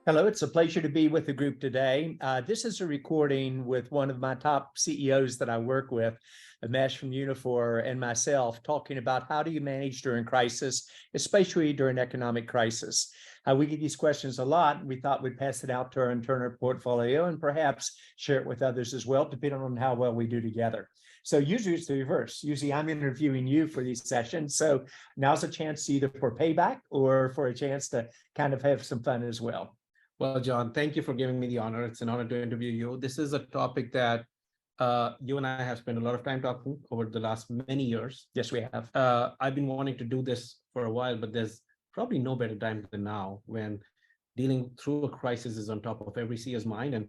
Hello, it's a pleasure to be with the group today. This is a recording with one of my top CEOs that I work with, Umesh from Uniphore, and myself, talking about how do you manage during crisis, especially during economic crisis. We get these questions a lot, and we thought we'd pass it out to our internal portfolio and perhaps share it with others as well, depending on how well we do together. So usually it's the reverse. Usually I'm interviewing you for these sessions. So now's a chance either for payback or for a chance to kind of have some fun as well. Well, John, thank you for giving me the honor. It's an honor to interview you. This is a topic that you and I have spent a lot of time talking over the last many years. Yes, we have. I've been wanting to do this for a while, but there's probably no better time than now when dealing through a crisis is on top of every CEO's mind. And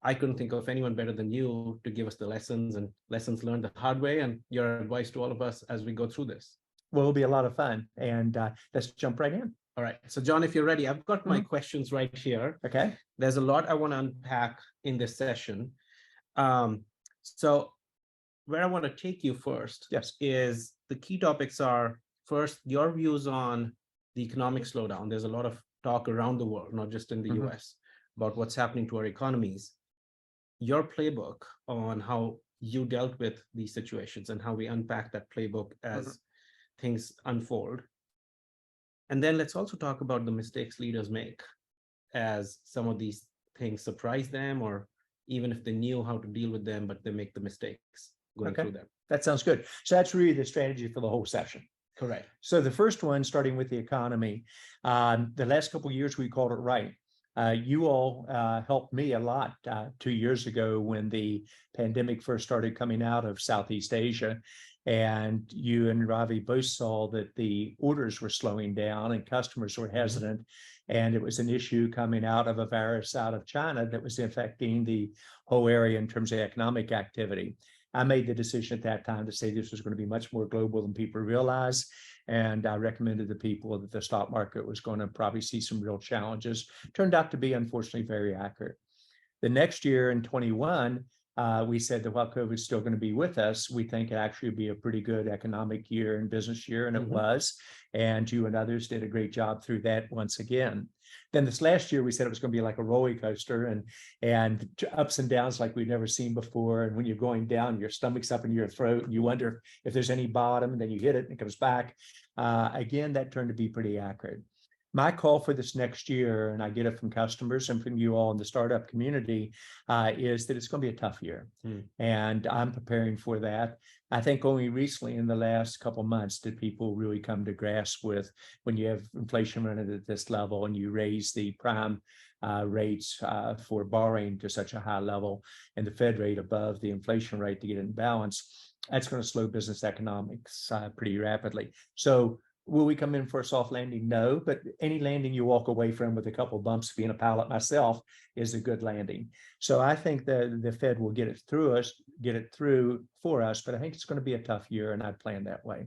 I couldn't think of anyone better than you to give us the lessons and lessons learned the hard way and your advice to all of us as we go through this. Well, it'll be a lot of fun. And let's jump right in. All right. So, John, if you're ready, I've got my questions right here. Okay. There's a lot I want to unpack in this session. So where I want to take you first is the key topics are, first, your views on the economic slowdown. There's a lot of talk around the world, not just in the US, about what's happening to our economies. Your playbook on how you dealt with these situations and how we unpack that playbook as things unfold. And then let's also talk about the mistakes leaders make as some of these things surprise them, or even if they knew how to deal with them, but they make the mistakes going through them. That sounds good. So that's really the strategy for the whole session. Correct. So the first one, starting with the economy, the last couple of years we called it right. You all helped me a lot 2 years ago when the pandemic first started coming out of Southeast Asia. And you and Ravi both saw that the orders were slowing down and customers were hesitant. And it was an issue coming out of a virus out of China that was affecting the whole area in terms of economic activity. I made the decision at that time to say this was going to be much more global than people realize. And I recommended to people that the stock market was going to probably see some real challenges. Turned out to be, unfortunately, very accurate. The next year in 21, we said that while COVID is still going to be with us, we think it actually would be a pretty good economic year and business year, and it was. And you and others did a great job through that once again. Then this last year, we said it was going to be like a roller coaster and ups and downs like we've never seen before. And when you're going down, your stomach's up in your throat, and you wonder if there's any bottom, and then you hit it and it comes back. Again, that turned to be pretty accurate. My call for this next year, and I get it from customers and from you all in the startup community, is that it's going to be a tough year. And I'm preparing for that. I think only recently in the last couple of months did people really come to grasp with when you have inflation running at this level and you raise the prime rates for borrowing to such a high level and the Fed rate above the inflation rate to get in balance, that's going to slow business economics pretty rapidly. So will we come in for a soft landing? No, but any landing you walk away from with a couple of bumps, being a pilot myself, is a good landing. So I think that the Fed will get it through for us, but I think it's going to be a tough year, and I plan that way.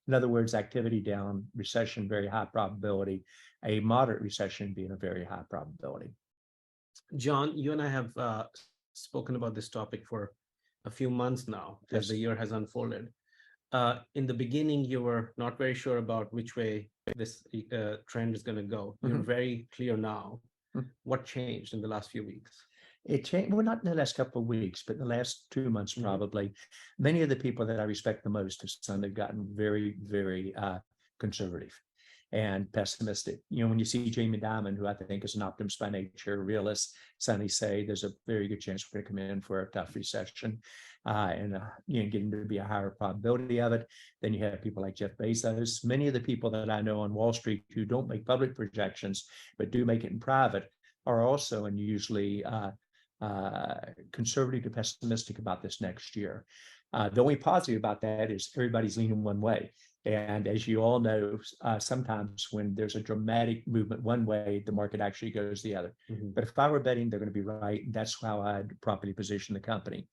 In other words, activity down, recession, very high probability, a moderate recession being a very high probability. John, you and I have spoken about this topic for a few months now as the year has unfolded. In the beginning, you were not very sure about which way this trend is going to go. You're very clear now. What changed in the last few weeks? It changed, well, not in the last couple of weeks, but in the last 2 months, probably. Many of the people that I respect the most have suddenly gotten very, very conservative and pessimistic. You know, when you see Jamie Dimon, who I think is an optimist by nature, realist, suddenly say there's a very good chance we're going to come in for a tough recession. And getting to be a higher probability of it. Then you have people like Jeff Bezos. Many of the people that I know on Wall Street who don't make public projections, but do make it in private, are also unusually conservative to pessimistic about this next year. The only positive about that is everybody's leaning one way. And as you all know, sometimes when there's a dramatic movement one way, the market actually goes the other. But if I were betting, they're going to be right. And that's how I'd properly position the company.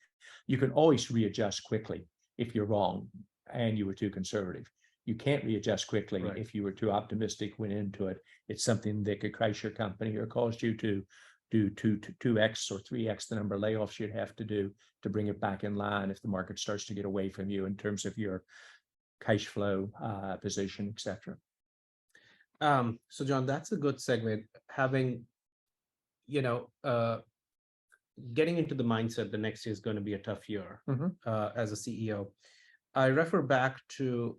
You can always readjust quickly if you're wrong and you were too conservative. You can't readjust quickly if you were too optimistic, went into it. It's something that could crash your company or cause you to do 2x or 3x the number of layoffs you'd have to do to bring it back in line if the market starts to get away from you in terms of your cash flow position, etc. So, John, that's a good segue. Having getting into the mindset the next year is going to be a tough year Mhm. as a CEO. I refer back to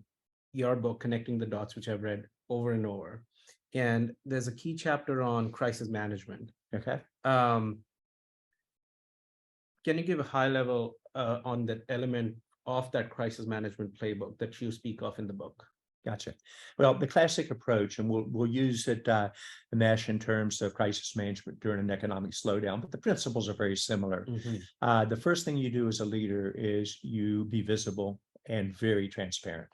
your book, Connecting the Dots, which I've read over and over. And there's a key chapter on crisis management. Okay. Can you give a high level on that element of that crisis management playbook that you speak of in the book? Gotcha. Well, the classic approach, and we'll use it, Umesh, in terms of crisis management during an economic slowdown, but the principles are very similar. The first thing you do as a leader is you be visible and very transparent.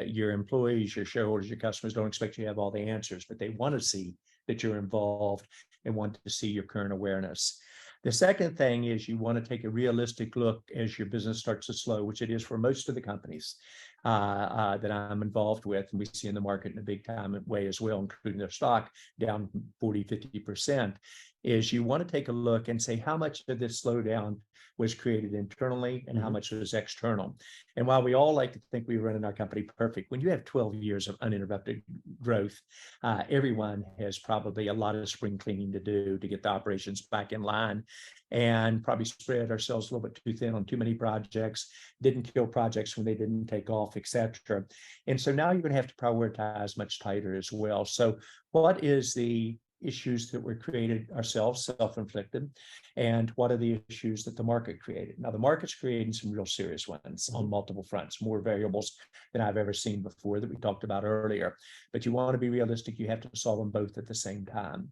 Your employees, your shareholders, your customers don't expect you to have all the answers, but they want to see that you're involved and want to see your current awareness. The second thing is you want to take a realistic look as your business starts to slow, which it is for most of the companies that I'm involved with, and we see in the market in a big time way as well, including their stock down 40, 50%, is you want to take a look and say how much of this slowdown was created internally and how much was external. And while we all like to think we run in our company perfect, when you have 12 years of uninterrupted growth, everyone has probably a lot of spring cleaning to do to get the operations back in line, and probably spread ourselves a little bit too thin on too many projects, didn't kill projects when they didn't take off, etc. And so now you're going to have to prioritize much tighter as well. So what is the issues that were created ourselves, self-inflicted, and what are the issues that the market created? Now, the market's creating some real serious ones on multiple fronts, more variables than I've ever seen before that we talked about earlier. But you want to be realistic, you have to solve them both at the same time.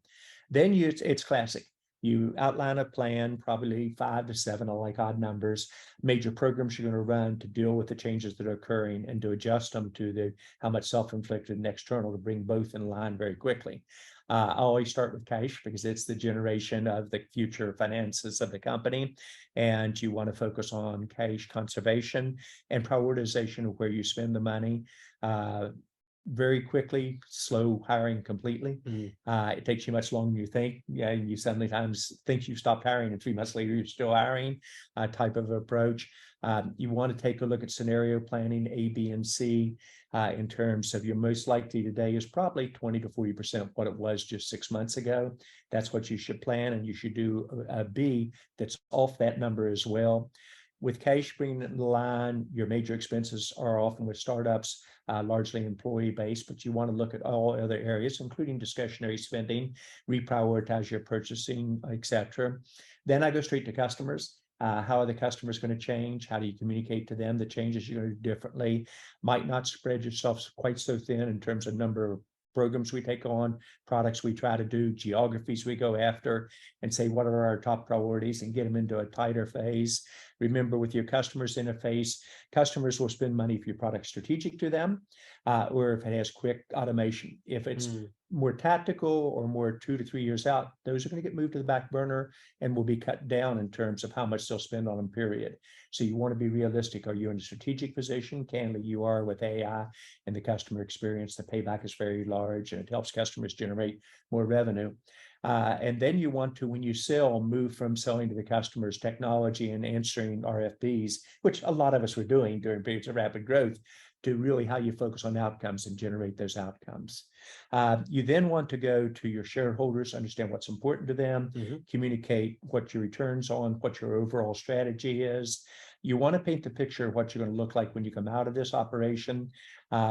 Then it's classic. You outline a plan, probably 5 to 7, I like odd numbers, major programs you're going to run to deal with the changes that are occurring and to adjust them to how much self-inflicted and external to bring both in line very quickly. I always start with cash because it's the generation of the future finances of the company. And you want to focus on cash conservation and prioritization of where you spend the money. Very quickly, slow hiring completely. It takes you much longer than you think. Yeah, you suddenly times think you've stopped hiring, and 3 months later you're still hiring. Type of approach. You want to take a look at scenario planning, A, B, and C, in terms of your most likely today is probably 20 to 40% what it was just 6 months ago. That's what you should plan, and you should do a B that's off that number as well. With cash bringing it in line, your major expenses are often with startups, largely employee-based, but you want to look at all other areas, including discretionary spending, reprioritize your purchasing, etc. Then I go straight to customers. How are the customers going to change? How do you communicate to them the changes you're going to do differently? Might not spread yourself quite so thin in terms of number of programs we take on, products we try to do, geographies we go after, and say what are our top priorities and get them into a tighter phase. Remember, with your customers interface, customers will spend money if your product's strategic to them, or if it has quick automation. If it's more tactical or more 2 to 3 years out, those are going to get moved to the back burner and will be cut down in terms of how much they'll spend on them, period. So you want to be realistic. Are you in a strategic position? Candidly, you are with AI and the customer experience. The payback is very large and it helps customers generate more revenue. And then you want to, when you sell, move from selling to the customers technology and answering RFPs, which a lot of us were doing during periods of rapid growth, to really how you focus on outcomes and generate those outcomes. You then want to go to your shareholders, understand what's important to them, communicate what your returns on, what your overall strategy is. You want to paint the picture of what you're going to look like when you come out of this operation,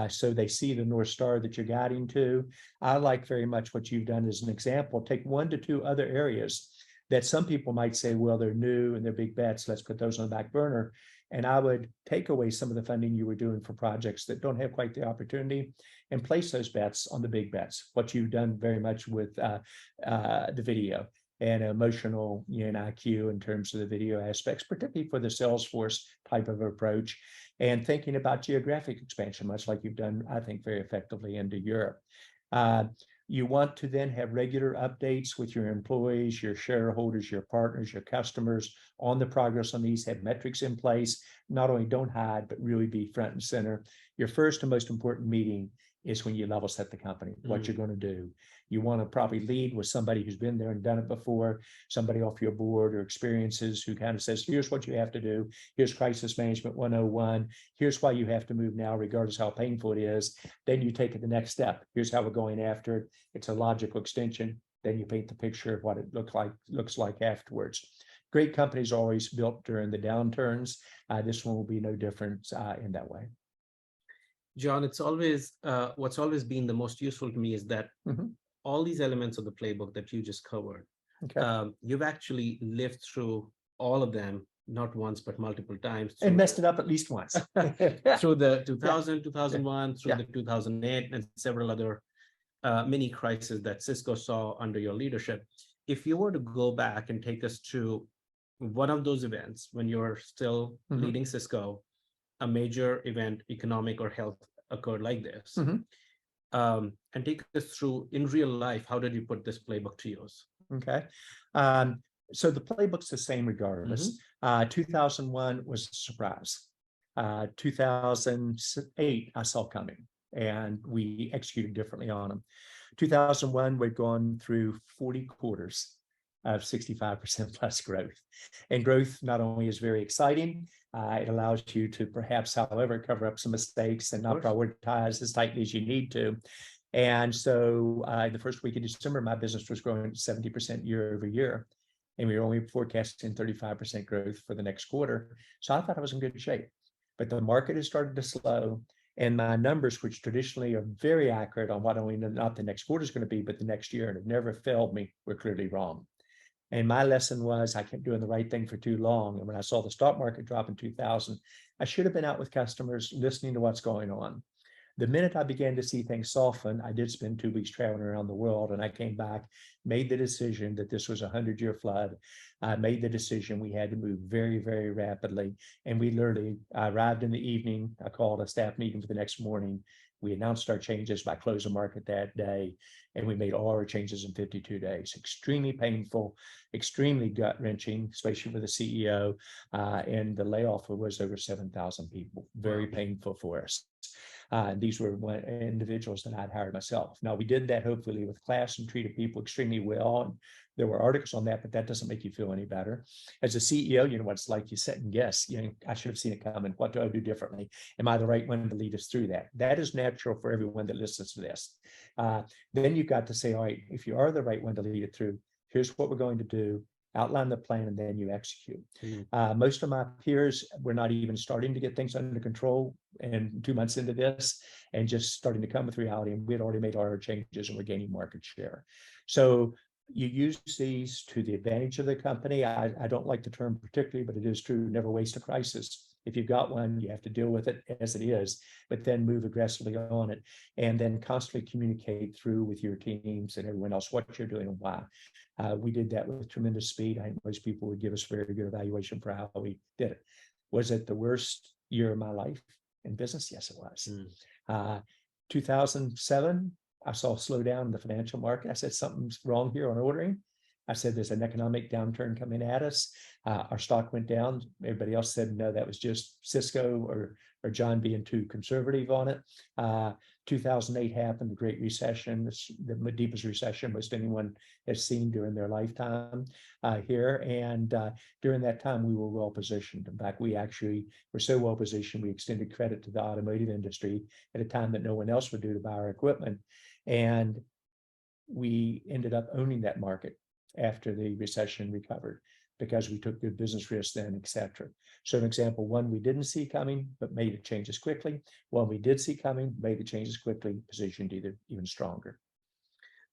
so they see the North Star that you're guiding to. I like very much what you've done as an example. Take 1 to 2 other areas that some people might say, well, they're new and they're big bets, let's put those on the back burner. And I would take away some of the funding you were doing for projects that don't have quite the opportunity and place those bets on the big bets, what you've done very much with the video and emotional IQ in terms of the video aspects, particularly for the Salesforce type of approach, and thinking about geographic expansion, much like you've done, I think, very effectively into Europe. You want to then have regular updates with your employees, your shareholders, your partners, your customers on the progress on these, have metrics in place. Not only don't hide, but really be front and center. Your first and most important meeting is when you level set the company, what you're going to do. You want to probably lead with somebody who's been there and done it before, somebody off your board or experiences who kind of says, here's what you have to do. Here's crisis management 101. Here's why you have to move now, regardless how painful it is. Then you take it the next step. Here's how we're going after it. It's a logical extension. then you paint the picture of what it looks like afterwards. Great companies are always built during the downturns. This one will be no different in that way. John, it's always what's always been the most useful to me is that all these elements of the playbook that you just covered, you've actually lived through all of them, not once, but multiple times. And messed it up at least once. Through the 2000, 2001, through the 2008, and several other mini crises that Cisco saw under your leadership. If you were to go back and take us to one of those events when you're still leading Cisco, a major event, economic or health, occurred like this, and take us through in real life, how did you put this playbook to use? Okay. So the playbook's the same regardless. 2001 was a surprise. 2008, I saw coming, and we executed differently on them. 2001, we'd gone through 40 quarters of 65% plus growth. And growth not only is very exciting, it allows you to perhaps, however, cover up some mistakes and not prioritize as tightly as you need to. And so the first week of December, my business was growing at 70% year over year. And we were only forecasting 35% growth for the next quarter. So I thought I was in good shape. But the market has started to slow. And my numbers, which traditionally are very accurate on what only not the next quarter is going to be, but the next year, and have never failed me, were clearly wrong. And my lesson was I kept doing the right thing for too long. And when I saw the stock market drop in 2000, I should have been out with customers listening to what's going on. The minute I began to see things soften, I did spend 2 weeks traveling around the world, and I came back, made the decision that this was a 100-year flood. I made the decision we had to move very, very rapidly. And we literally arrived in the evening. I called a staff meeting for the next morning. We announced our changes by close of market that day, and we made all our changes in 52 days. Extremely painful, extremely gut-wrenching, especially for the CEO. And the layoff was over 7,000 people. Very painful for us. These were individuals that I'd hired myself. Now, we did that hopefully with class and treated people extremely well. And there were articles on that, but that doesn't make you feel any better. As a CEO, you know what it's like. You sit and guess, I should have seen it coming. What do I do differently? Am I the right one to lead us through that? That is natural for everyone that listens to this. Then you've got to say, all right, if you are the right one to lead it through, here's what we're going to do. Outline the plan, and then you execute. Most of my peers were not even starting to get things under control, and 2 months into this, and just starting to come with reality. And we had already made all our changes, and we're gaining market share. So you use these to the advantage of the company. I don't like the term particularly, but it is true. Never waste a crisis. If you've got one, you have to deal with it as it is, but then move aggressively on it, and then constantly communicate through with your teams and everyone else what you're doing and why. We did that with tremendous speed. I think most people would give us a very good evaluation for how we did it. Was it the worst year of my life in business? Yes, it was. 2007, I saw a slowdown in the financial market. I said, something's wrong here on ordering. I said, there's an economic downturn coming at us. Our stock went down. Everybody else said, no, that was just Cisco or John being too conservative on it. 2008 happened, the Great Recession, the deepest recession most anyone has seen during their lifetime here. And during that time, we were well positioned. In fact, we actually were so well positioned, we extended credit to the automotive industry at a time that no one else would do to buy our equipment. And we ended up owning that market after the recession recovered, because we took good business risks then, et cetera. So an example, one we didn't see coming, but made the changes quickly. One we did see coming, made the changes quickly, positioned even stronger.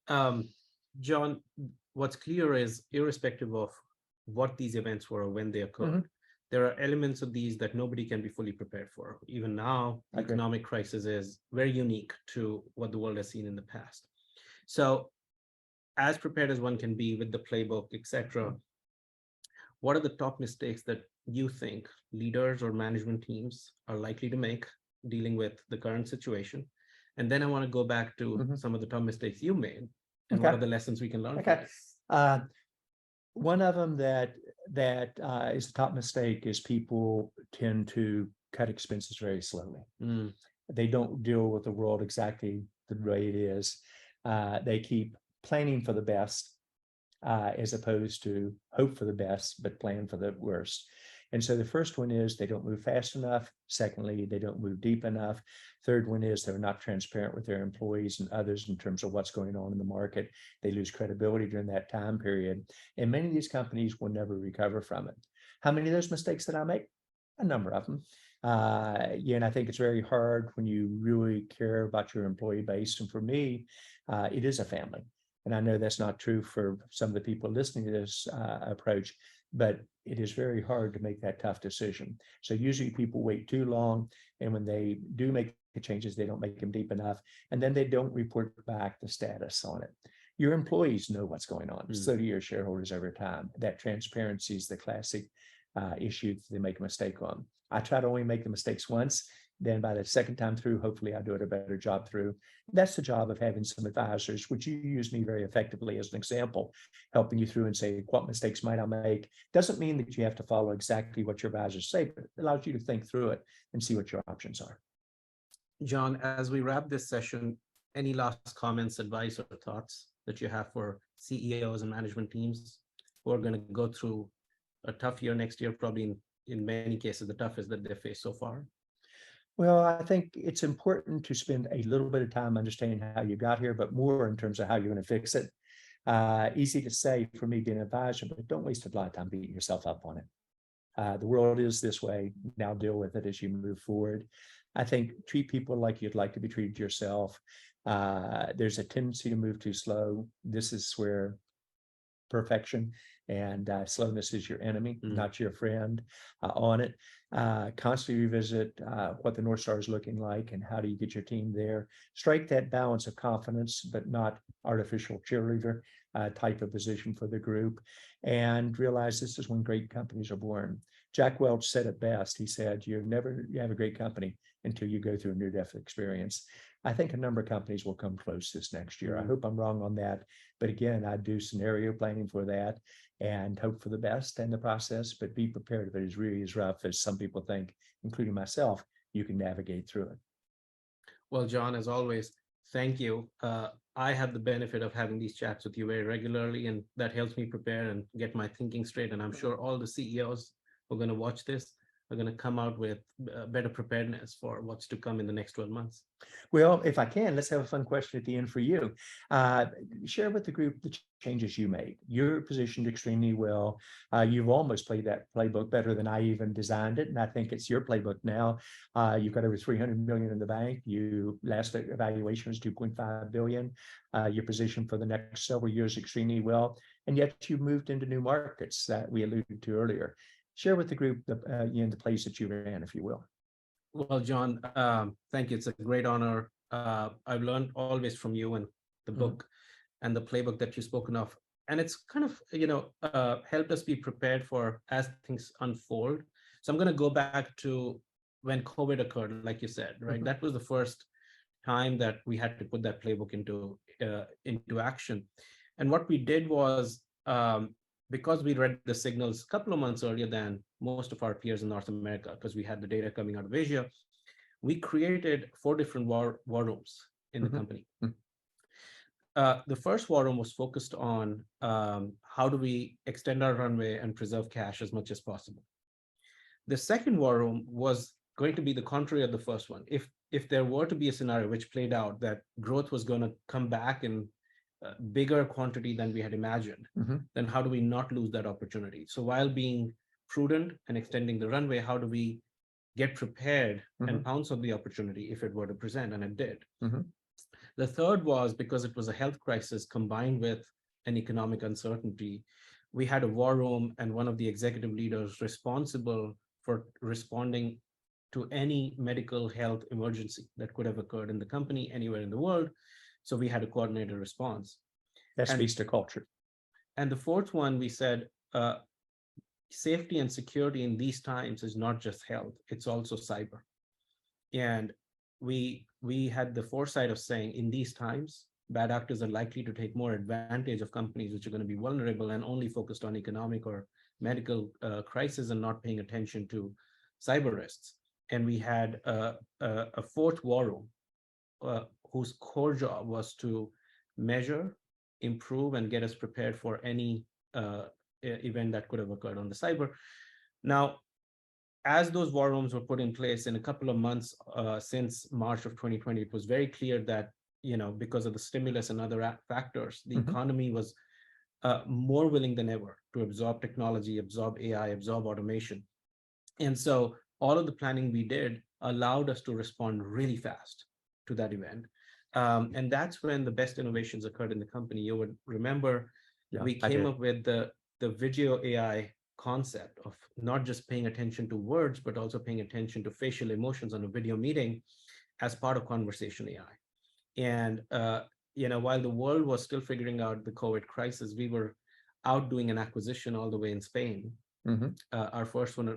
John, what's clear is, irrespective of what these events were or when they occurred, there are elements of these that nobody can be fully prepared for. Even now, the economic crisis is very unique to what the world has seen in the past. So as prepared as one can be with the playbook, et cetera, what are the top mistakes that you think leaders or management teams are likely to make dealing with the current situation? And then I want to go back to some of the top mistakes you made, and what are the lessons we can learn from it? One of them that is the top mistake is people tend to cut expenses very slowly. They don't deal with the world exactly the way it is. They keep planning for the best as opposed to hope for the best, but plan for the worst. And so the first one is they don't move fast enough. Secondly, they don't move deep enough. Third one is they're not transparent with their employees and others in terms of what's going on in the market. They lose credibility during that time period. And many of these companies will never recover from it. How many of those mistakes did I make? A number of them. And I think it's very hard when you really care about your employee base. And for me, it is a family. And I know that's not true for some of the people listening to this approach, but it is very hard to make that tough decision. So usually people wait too long. And when they do make the changes, they don't make them deep enough. And then they don't report back the status on it. Your employees know what's going on. So do your shareholders over time. That transparency is the classic issue that they make a mistake on. I try to only make the mistakes once. Then by the second time through, hopefully I do it a better job through. That's the job of having some advisors, which you use me very effectively as an example, helping you through and say, what mistakes might I make? Doesn't mean that you have to follow exactly what your advisors say, but it allows you to think through it and see what your options are. John, as we wrap this session, any last comments, advice, or thoughts that you have for CEOs and management teams who are going to go through a tough year next year, probably in many cases, the toughest that they've faced so far? Well, I think it's important to spend a little bit of time understanding how you got here, but more in terms of how you're going to fix it. Easy to say for me being an advisor, but don't waste a lot of time beating yourself up on it. The world is this way. Now deal with it as you move forward. I think treat people like you'd like to be treated yourself. There's a tendency to move too slow. This is where perfection and slowness is your enemy, not your friend on it. Constantly revisit what the North Star is looking like and how do you get your team there. Strike that balance of confidence, but not artificial cheerleader type of position for the group. And realize this is when great companies are born. Jack Welch said it best. He said, you have a great company until you go through a near-death experience. I think a number of companies will come close this next year. I hope I'm wrong on that. But again, I do scenario planning for that and hope for the best in the process, but be prepared if it is really as rough as some people think, including myself, you can navigate through it. Well, John, as always, thank you. I have the benefit of having these chats with you very regularly, and that helps me prepare and get my thinking straight. And I'm sure all the CEOs who are going to watch this are going to come out with better preparedness for what's to come in the next 12 months. Well, if I can, let's have a fun question at the end for you. Share with the group the changes you made. You're positioned extremely well. You've almost played that playbook better than I even designed it. And I think it's your playbook now. You've got over 300 million in the bank. You last evaluation was 2.5 billion. You're positioned for the next several years extremely well. And yet you moved into new markets that we alluded to earlier. Share with the group the plays that you ran, if you will. Well, John, thank you. It's a great honor. I've learned always from you and the book and the playbook that you've spoken of. And it's kind of, helped us be prepared for as things unfold. So I'm going to go back to when COVID occurred, like you said, right? That was the first time that we had to put that playbook into action. And what we did was, because we read the signals a couple of months earlier than most of our peers in North America, because we had the data coming out of Asia, we created 4 different war rooms in the company. The first war room was focused on how do we extend our runway and preserve cash as much as possible. The second war room was going to be the contrary of the first one. If there were to be a scenario which played out that growth was going to come back in bigger quantity than we had imagined, then how do we not lose that opportunity? So while being prudent and extending the runway, how do we get prepared and pounce on the opportunity if it were to present? And it did. The third was because it was a health crisis combined with an economic uncertainty. We had a war room and one of the executive leaders responsible for responding to any medical health emergency that could have occurred in the company anywhere in the world. So we had a coordinated response. That speaks to culture. And the fourth one, we said, safety and security in these times is not just health, it's also cyber. And we had the foresight of saying, in these times, bad actors are likely to take more advantage of companies which are going to be vulnerable and only focused on economic or medical crisis and not paying attention to cyber risks. And we had a fourth war room, whose core job was to measure, improve, and get us prepared for any event that could have occurred on the cyber. Now, as those war rooms were put in place in a couple of months since March of 2020, it was very clear that, because of the stimulus and other factors, the economy was more willing than ever to absorb technology, absorb AI, absorb automation. And so all of the planning we did allowed us to respond really fast to that event. And that's when the best innovations occurred in the company. You would remember we came up with the video AI concept of not just paying attention to words, but also paying attention to facial emotions on a video meeting as part of conversation AI. And, while the world was still figuring out the COVID crisis, we were out doing an acquisition all the way in Spain, our first one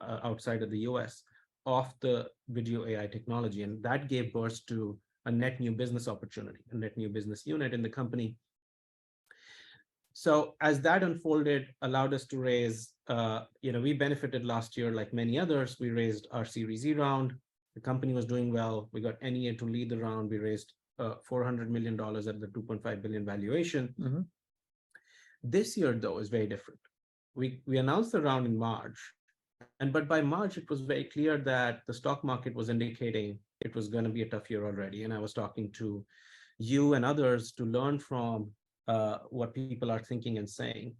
outside of the US, of the video AI technology. And that gave birth to a net new business opportunity, a net new business unit in the company. So as that unfolded, allowed us to raise, we benefited last year like many others. We raised our Series E round. The company was doing well. We got NEA to lead the round. We raised $400 million at the 2.5 billion valuation. This year, though, is very different. We announced the round in March, but by March, it was very clear that the stock market was indicating it was going to be a tough year already. And I was talking to you and others to learn from what people are thinking and saying.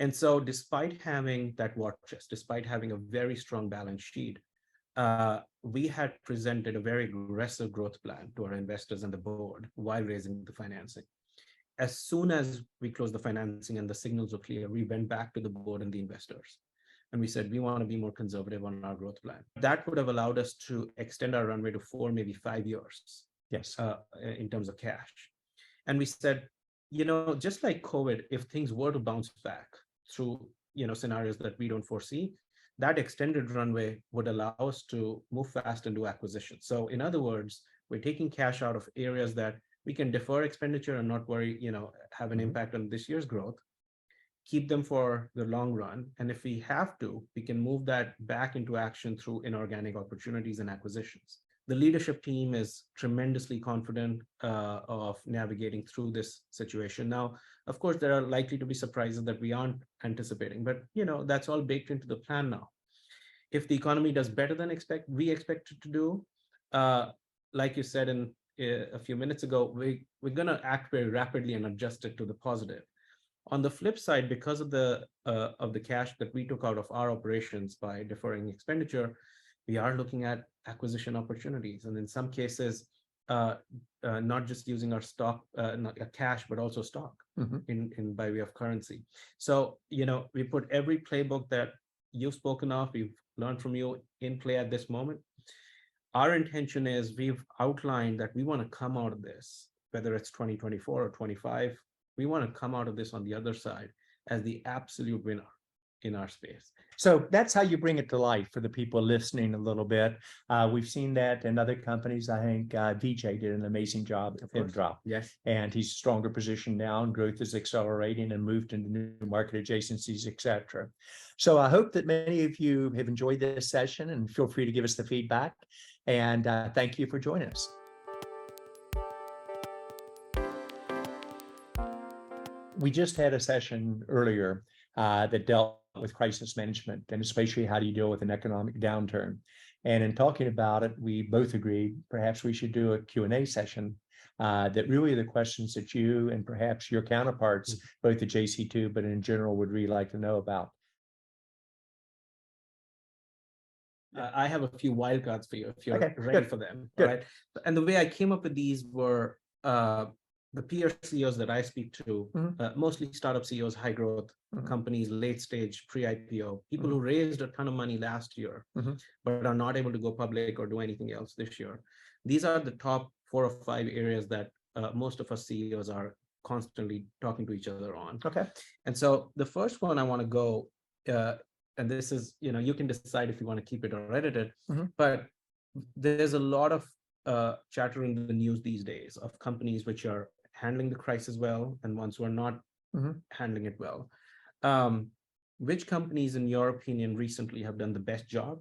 And so despite having that war chest, despite having a very strong balance sheet, we had presented a very aggressive growth plan to our investors and the board while raising the financing. As soon as we closed the financing and the signals were clear, we went back to the board and the investors. And we said, we want to be more conservative on our growth plan. That would have allowed us to extend our runway to 4, maybe 5 years. Yes. In terms of cash. And we said, just like COVID, if things were to bounce back through, scenarios that we don't foresee, that extended runway would allow us to move fast and do acquisitions. So in other words, we're taking cash out of areas that we can defer expenditure and not worry, have an impact on this year's growth, keep them for the long run. And if we have to, we can move that back into action through inorganic opportunities and acquisitions. The leadership team is tremendously confident of navigating through this situation. Now, of course, there are likely to be surprises that we aren't anticipating, but that's all baked into the plan now. If the economy does better than we expect it to do, like you said a few minutes ago, we're going to act very rapidly and adjust it to the positive. On the flip side, because of the cash that we took out of our operations by deferring expenditure, we are looking at acquisition opportunities, and in some cases, not just using our stock, not cash, but also stock in by way of currency. So, we put every playbook that you've spoken of, we've learned from you in play at this moment. Our intention is we've outlined that we want to come out of this, whether it's 2024 or 25, we want to come out of this on the other side as the absolute winner in our space. So that's how you bring it to life for the people listening a little bit. We've seen that in other companies. I think VJ did an amazing job at FinDrop. Yes. And he's stronger position now, and growth is accelerating and moved into new market adjacencies, et cetera. So I hope that many of you have enjoyed this session, and feel free to give us the feedback. And thank you for joining us. We just had a session earlier that dealt with crisis management, and especially how do you deal with an economic downturn. And in talking about it, we both agreed perhaps we should do a Q&A session that really the questions that you and perhaps your counterparts, both at JC2, but in general, would really like to know about. I have a few wildcards for you if you're ready for them. Good. All right. And the way I came up with these were the peer CEOs that I speak to, mostly startup CEOs, high growth companies, late stage, pre-IPO, people who raised a ton of money last year, but are not able to go public or do anything else this year. These are the top 4 or 5 areas that most of us CEOs are constantly talking to each other on. Okay. And so the first one I want to go, and this is, you can decide if you want to keep it or edit it, but there's a lot of chatter in the news these days of companies which are handling the crisis well and ones who are not handling it well. Which companies, in your opinion, recently have done the best job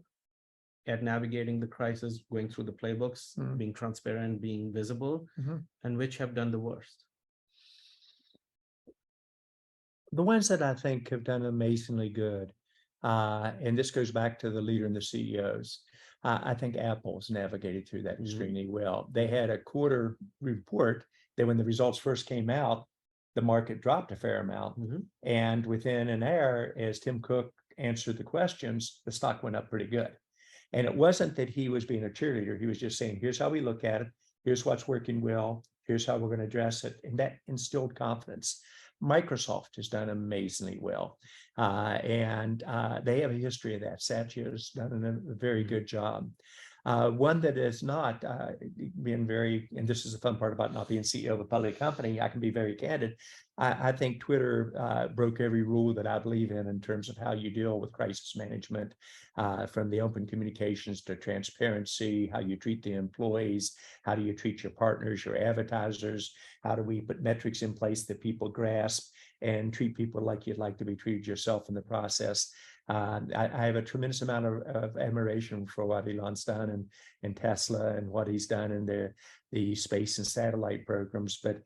at navigating the crisis, going through the playbooks, being transparent, being visible, and which have done the worst? The ones that I think have done amazingly good and this goes back to the leader and the CEOs. I think Apple's navigated through that extremely well. They had a quarter report that when the results first came out, the market dropped a fair amount. And within an hour, as Tim Cook answered the questions, the stock went up pretty good. And it wasn't that he was being a cheerleader. He was just saying, here's how we look at it. Here's what's working well. Here's how we're going to address it. And that instilled confidence. Microsoft has done amazingly well. And they have a history of that. Satya has done a very good job. One that is not being very, and this is the fun part about not being CEO of a public company, I can be very candid. I think Twitter broke every rule that I believe in terms of how you deal with crisis management, from the open communications to transparency, how you treat the employees, how do you treat your partners, your advertisers, how do we put metrics in place that people grasp and treat people like you'd like to be treated yourself in the process. I have a tremendous amount of admiration for what Elon's done and Tesla and what he's done in the space and satellite programs, but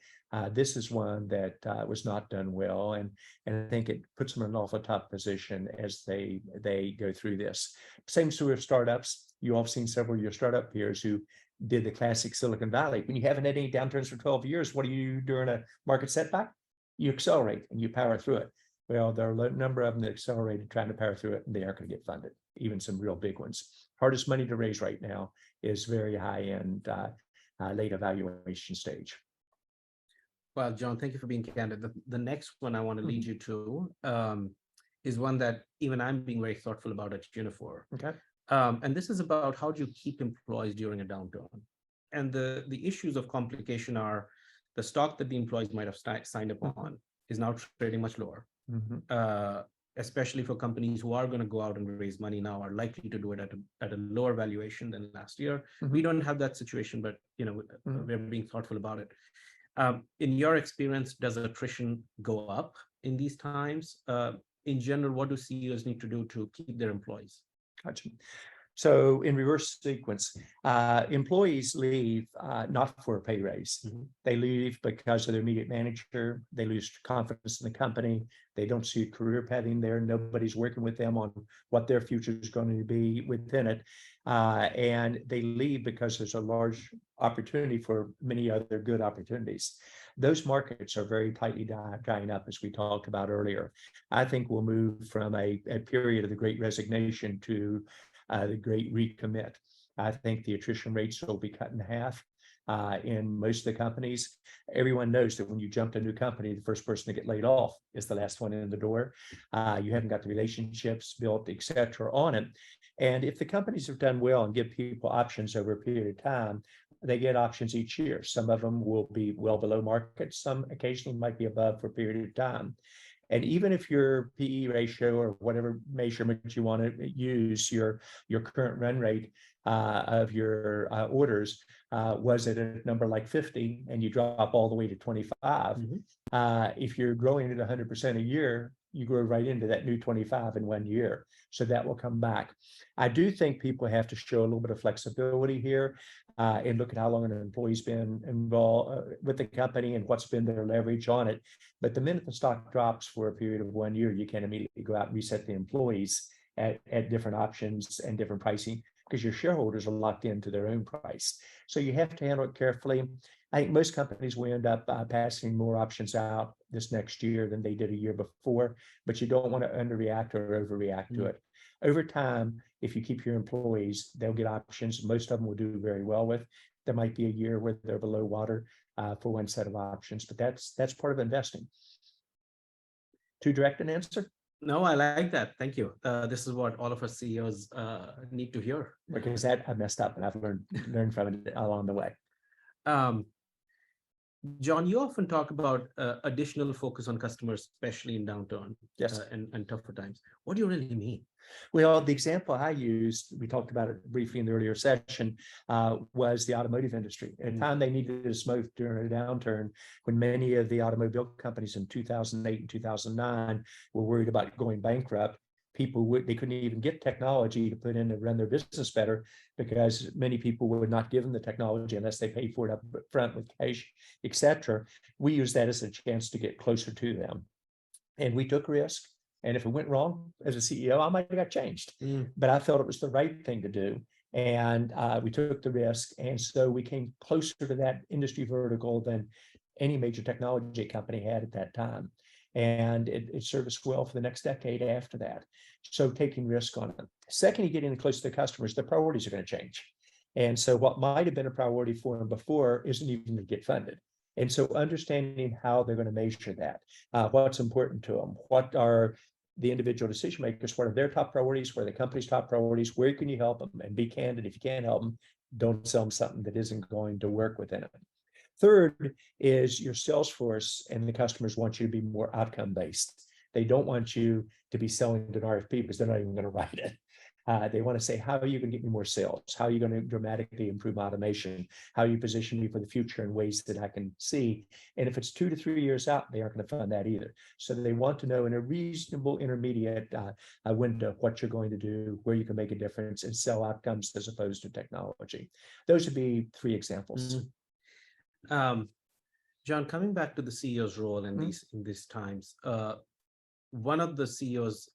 this is one that was not done well, and I think it puts them in an awful tough position as they go through this. Same sort of startups. You all have seen several of your startup peers who did the classic Silicon Valley. When you haven't had any downturns for 12 years, what do you do during a market setback? You accelerate and you power through it. Well, there are a number of them that accelerated trying to power through it, and they aren't going to get funded, even some real big ones. Hardest money to raise right now is very high-end, late evaluation stage. Well, John, thank you for being candid. The next one I want to lead you to is one that even I'm being very thoughtful about at Uniphore. Okay. And this is about how do you keep employees during a downturn? And the issues of complication are the stock that the employees might have signed up on is now trading much lower. Especially for companies who are going to go out and raise money now, are likely to do it at a lower valuation than last year. We don't have that situation, but we're being thoughtful about it. In your experience, does attrition go up in these times? In general, what do CEOs need to do to keep their employees? Gotcha. So in reverse sequence, employees leave not for a pay raise. They leave because of their immediate manager. They lose confidence in the company. They don't see a career pathing there. Nobody's working with them on what their future is going to be within it. And they leave because there's a large opportunity for many other good opportunities. Those markets are very tightly drying up, as we talked about earlier. I think we'll move from a period of the Great Resignation to the great recommit. I think the attrition rates will be cut in half in most of the companies. Everyone knows that when you jump to a new company, the first person to get laid off is the last one in the door. You haven't got the relationships built, et cetera, on it. And if the companies have done well and give people options over a period of time, they get options each year. Some of them will be well below market. Some occasionally might be above for a period of time. And even if your PE ratio or whatever measurement you want to use, your current run rate of your orders was at a number like 50 and you drop all the way to 25, if you're growing at 100% a year, you grow right into that new 25 in 1 year. So that will come back. I do think people have to show a little bit of flexibility here and look at how long an employee's been involved with the company and what's been their leverage on it. But the minute the stock drops for a period of 1 year, you can immediately go out and reset the employees at different options and different pricing, because your shareholders are locked into their own price. So you have to handle it carefully. I think most companies will end up passing more options out this next year than they did a year before, but you don't want to underreact or overreact to it. Over time, if you keep your employees, they'll get options. Most of them will do very well with. There might be a year where they're below water for one set of options, but that's part of investing. Too direct an answer? No, I like that. Thank you. This is what all of us CEOs need to hear. Because that I messed up and I've learned from it along the way. John, you often talk about additional focus on customers, especially in downturn and tougher times. What do you really mean? Well, the example I used, we talked about it briefly in the earlier session, was the automotive industry. At the time they needed to smoke during a downturn, when many of the automobile companies in 2008 and 2009 were worried about going bankrupt. They couldn't even get technology to put in to run their business better, because many people would not give them the technology unless they paid for it up front with cash, et cetera. We used that as a chance to get closer to them. And we took risk. And if it went wrong as a CEO, I might have got changed. But I felt it was the right thing to do. And we took the risk. And so we came closer to that industry vertical than any major technology company had at that time. And it served us well for the next decade after that. So taking risk on it. Second, you get in close to the customers, the priorities are going to change. And so what might have been a priority for them before isn't even to get funded. And so understanding how they're going to measure that, what's important to them, what are the individual decision makers, what are their top priorities, what are the company's top priorities, where can you help them, and be candid. If you can't help them, don't sell them something that isn't going to work within it. Third is your sales force and the customers want you to be more outcome based. They don't want you to be selling an RFP because they're not even going to write it. They want to say, how are you going to get me more sales? How are you going to dramatically improve automation? How you position me for the future in ways that I can see? And if it's 2 to 3 years out, they aren't going to fund that either. So they want to know in a reasonable intermediate window what you're going to do, where you can make a difference and sell outcomes as opposed to technology. Those would be 3 examples. John, coming back to the CEO's role in these times, one of the CEO's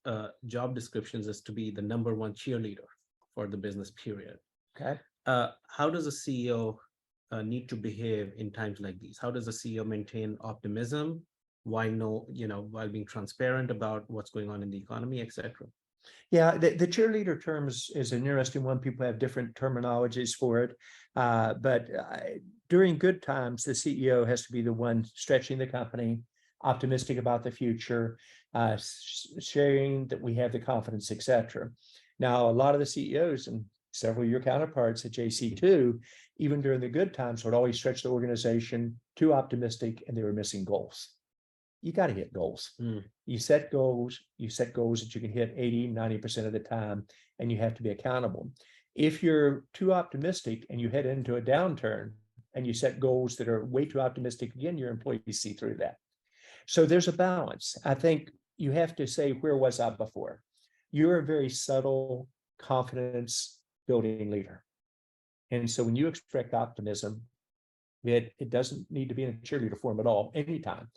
job descriptions is to be the #1 cheerleader for the business period. Okay. How does a CEO need to behave in times like these? How does a CEO maintain optimism while being transparent about what's going on in the economy, etc.? Yeah, the cheerleader term is an interesting one. People have different terminologies for it. But during good times, the CEO has to be the one stretching the company, optimistic about the future, sharing that we have the confidence, etc. Now, a lot of the CEOs and several of your counterparts at JC2, even during the good times, would always stretch the organization too optimistic, and they were missing goals. You got to hit goals. You set goals that you can hit 80, 90% of the time, and you have to be accountable. If you're too optimistic and you head into a downturn and you set goals that are way too optimistic, again, your employees see through that. So there's a balance. I think you have to say, where was I before? You're a very subtle confidence building leader. And so when you expect optimism, it doesn't need to be in a cheerleader form at all, anytime.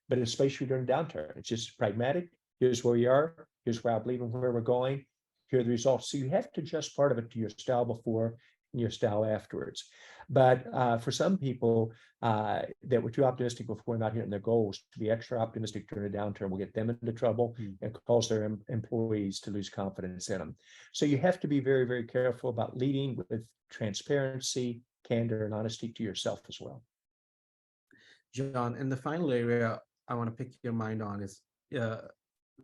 But especially during a downturn, it's just pragmatic. Here's where we are. Here's where I believe in where we're going. Here are the results. So you have to adjust part of it to your style before and your style afterwards. But for some people that were too optimistic before not hitting their goals, to be extra optimistic during a downturn will get them into trouble and cause their employees to lose confidence in them. So you have to be very, very careful about leading with transparency, candor, and honesty to yourself as well. John, and the final area I want to pick your mind on is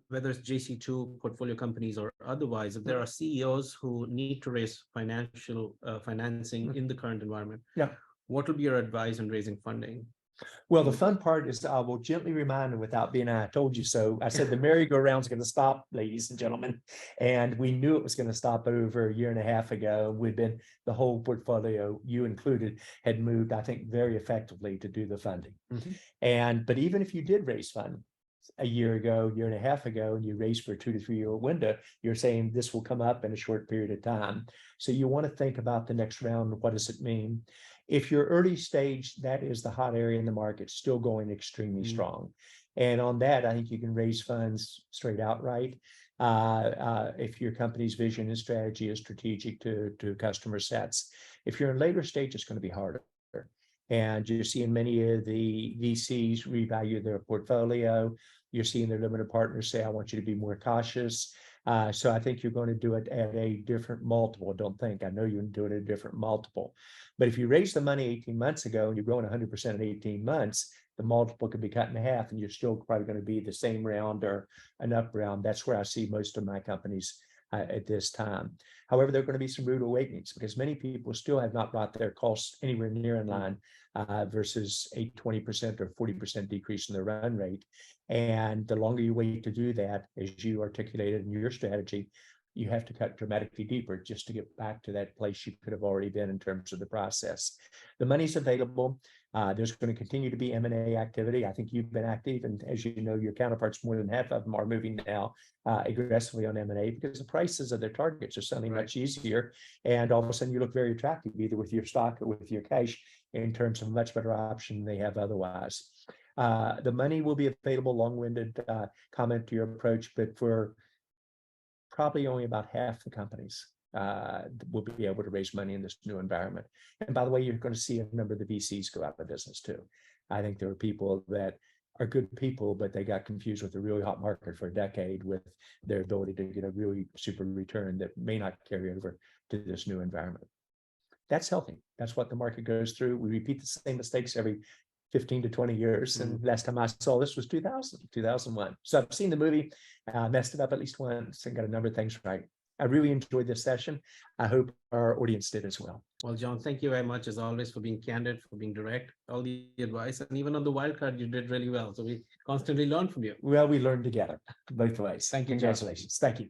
whether it's JC2 portfolio companies or otherwise, if there are CEOs who need to raise financing in the current environment, what would be your advice on raising funding? Well, the fun part is I will gently remind them without being, I told you so. I said the merry-go-round's going to stop, ladies and gentlemen. And we knew it was going to stop over a year and a half ago. The whole portfolio, you included, had moved, I think, very effectively to do the funding. But even if you did raise funds a year and a half ago, and you raised for a 2 to 3 year window, you're saying this will come up in a short period of time. So you want to think about the next round. What does it mean? If you're early stage, that is the hot area in the market, still going extremely strong. And on that, I think you can raise funds straight outright. If your company's vision and strategy is strategic to customer sets. If you're in later stage, it's going to be harder. And you're seeing many of the VCs revalue their portfolio. You're seeing their limited partners say, I want you to be more cautious. So I think you're going to do it at a different multiple. I know you're going to do it at a different multiple. But if you raised the money 18 months ago and you're growing 100% in 18 months, the multiple could be cut in half and you're still probably going to be the same round or an up round. That's where I see most of my companies at this time. However, there are going to be some rude awakenings because many people still have not brought their costs anywhere near in line versus a 20% or 40% decrease in the run rate. And the longer you wait to do that, as you articulated in your strategy, you have to cut dramatically deeper just to get back to that place you could have already been in terms of the process. The money's available. There's going to continue to be M&A activity. I think you've been active, and as you know, your counterparts, more than half of them are moving now aggressively on M&A because the prices of their targets are suddenly much easier. And all of a sudden you look very attractive either with your stock or with your cash in terms of a much better option than they have otherwise. The money will be available, long-winded comment to your approach, but for probably only about half the companies will be able to raise money in this new environment. And by the way, you're going to see a number of the VCs go out of business too. I think there are people that are good people, but they got confused with the really hot market for a decade with their ability to get a really super return that may not carry over to this new environment. That's healthy. That's what the market goes through. We repeat the same mistakes every 15 to 20 years. And last time I saw this was 2001. So I've seen the movie, messed it up at least once and got a number of things right. I really enjoyed this session. I hope our audience did as well. Well, John, thank you very much as always for being candid, for being direct, all the advice, and even on the wildcard, you did really well. So we constantly learn from you. Well, we learned together both ways. Thank you, John. Congratulations. Thank you.